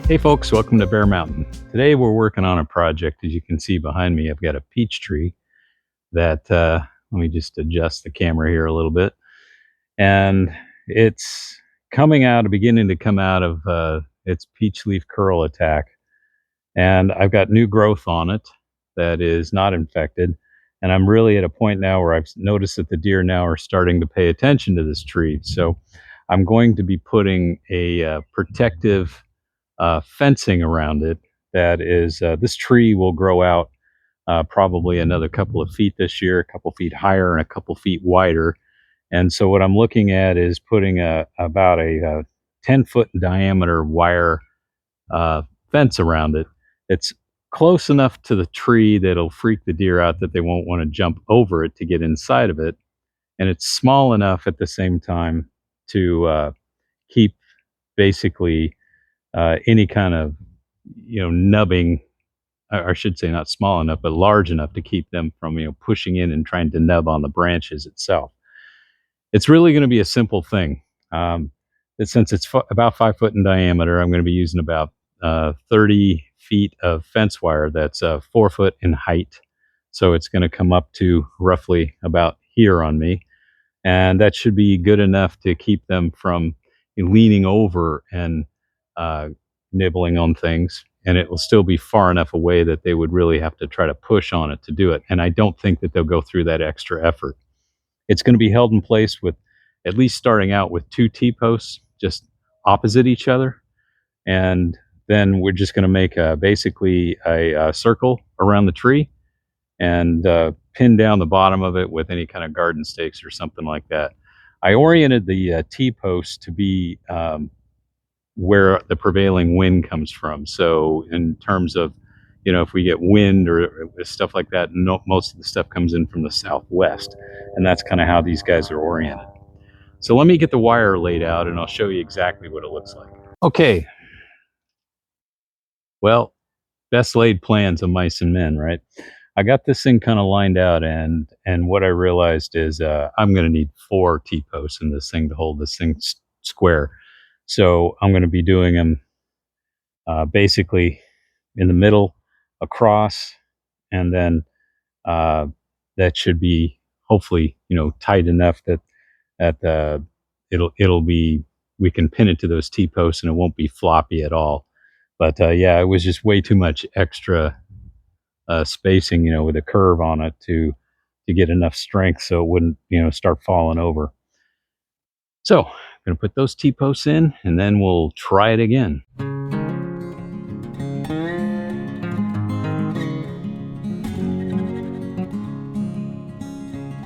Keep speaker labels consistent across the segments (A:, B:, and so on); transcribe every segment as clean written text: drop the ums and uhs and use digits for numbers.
A: Hey folks, welcome to Bear Mountain. Today we're working on a project. As you can see behind me, I've got a peach tree that, let me just adjust the camera here a little bit. And it's beginning to come out of its peach leaf curl attack. And I've got new growth on it that is not infected. And I'm really at a point now where I've noticed that the deer now are starting to pay attention to this tree. So I'm going to be putting a protective fencing around it. That is, this tree will grow out probably another couple of feet this year, a couple feet higher and a couple feet wider. And so what I'm looking at is putting about a 10-foot diameter wire uh, fence around it. It's close enough to the tree that it'll freak the deer out that they won't want to jump over it to get inside of it. And it's small enough at the same time to keep basically any kind of nubbing, or I should say not small enough but large enough to keep them from pushing in and trying to nub on the branches itself. It's really going to be a simple thing. Since it's about 5 foot in diameter, I'm going to be using about 30 feet of fence wire that's 4 foot in height. So it's going to come up to roughly about here on me, and that should be good enough to keep them from leaning over and uh, nibbling on things. And it will still be far enough away that they would really have to try to push on it to do it. And I don't think that they'll go through that extra effort. It's going to be held in place with, at least starting out with, two T-posts just opposite each other. And then we're just going to make basically a circle around the tree and pin down the bottom of it with any kind of garden stakes or something like that. I oriented the T-post to be where the prevailing wind comes from. So in terms of, if we get wind or stuff like that, no, most of the stuff comes in from the southwest. And that's kind of how these guys are oriented. So let me get the wire laid out and I'll show you exactly what it looks like. Okay. Well, best laid plans of mice and men, right? I got this thing kind of lined out, and what I realized is I'm going to need 4 T-posts in this thing to hold this thing square. So I'm going to be doing them basically in the middle, across, and then uh, that should be hopefully tight enough that it'll be, we can pin it to those T-posts and it won't be floppy at all. But yeah, it was just way too much extra spacing, with a curve on it to get enough strength so it wouldn't, start falling over. So I'm going to put those T-posts in and then we'll try it again.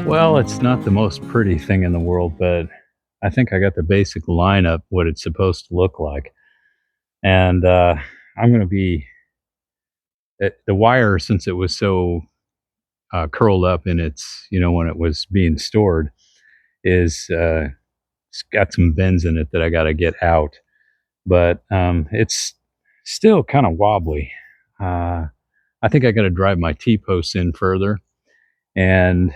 A: Well, it's not the most pretty thing in the world, but I think I got the basic lineup, what it's supposed to look like. And I'm going to be, the wire, since it was so curled up in its, when it was being stored, is it's got some bends in it that I got to get out. But it's still kind of wobbly. I think I got to drive my T-posts in further, and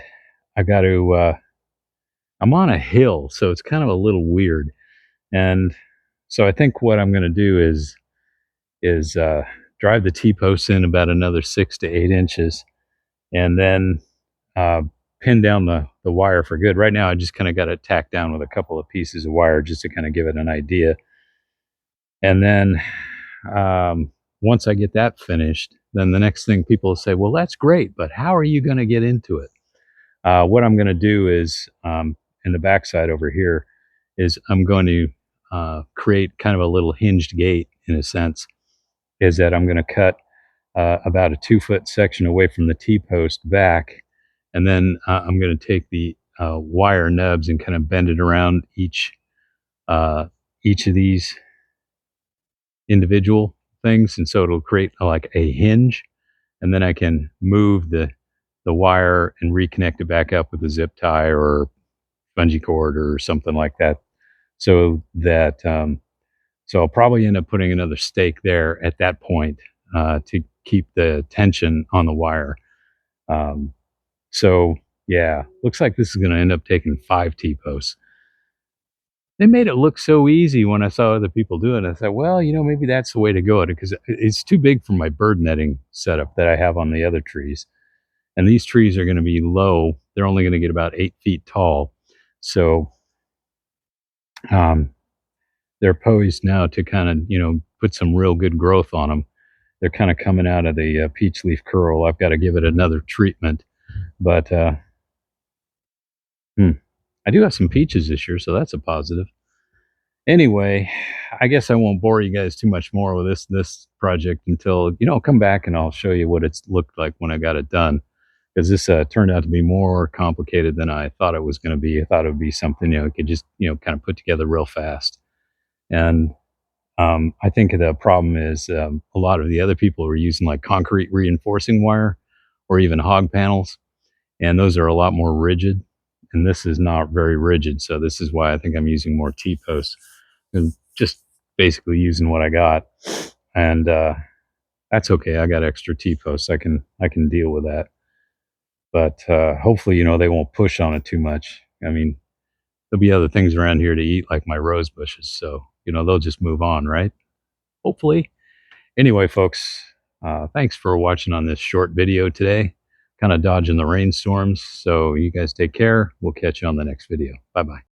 A: I got to. I'm on a hill, so it's kind of a little weird, and so I think what I'm going to do is drive the T-posts in about another 6 to 8 inches, and then uh, pin down the wire for good. Right now, I just kind of got it tacked down with a couple of pieces of wire just to kind of give it an idea. And then once I get that finished, then the next thing people will say, well, that's great, but how are you going to get into it? What I'm going to do is, in the backside over here, is I'm going to create kind of a little hinged gate, in a sense, is that I'm going to cut about a 2 foot section away from the T-post back, and then I'm going to take the wire nubs and kind of bend it around each of these individual things, and so it'll create like a hinge, and then I can move the wire and reconnect it back up with a zip tie or bungee cord or something like that, so that so I'll probably end up putting another stake there at that point to keep the tension on the wire. Um, so yeah, looks like this is going to end up taking 5 T-posts. They made it look so easy when I saw other people do it. I thought, well, maybe that's the way to go, because it's too big for my bird netting setup that I have on the other trees. And these trees are going to be low. They're only going to get about 8 feet tall. So um, they're poised now to kind of, put some real good growth on them. They're kind of coming out of the peach leaf curl. I've got to give it another treatment. But hmm, I do have some peaches this year, so that's a positive. Anyway, I guess I won't bore you guys too much more with this project until I'll come back and I'll show you what it's looked like when I got it done. Because this turned out to be more complicated than I thought it was going to be. I thought it would be something you could just kind of put together real fast. And I think the problem is a lot of the other people were using like concrete reinforcing wire or even hog panels, and those are a lot more rigid. And this is not very rigid, so this is why I think I'm using more T posts and just basically using what I got. And that's okay. I got extra T posts. I can deal with that. But hopefully, they won't push on it too much. I mean, there'll be other things around here to eat, like my rose bushes. So they'll just move on, right? Hopefully. Anyway, folks, thanks for watching on this short video today. Kind of dodging the rainstorms. So you guys take care. We'll catch you on the next video. Bye bye.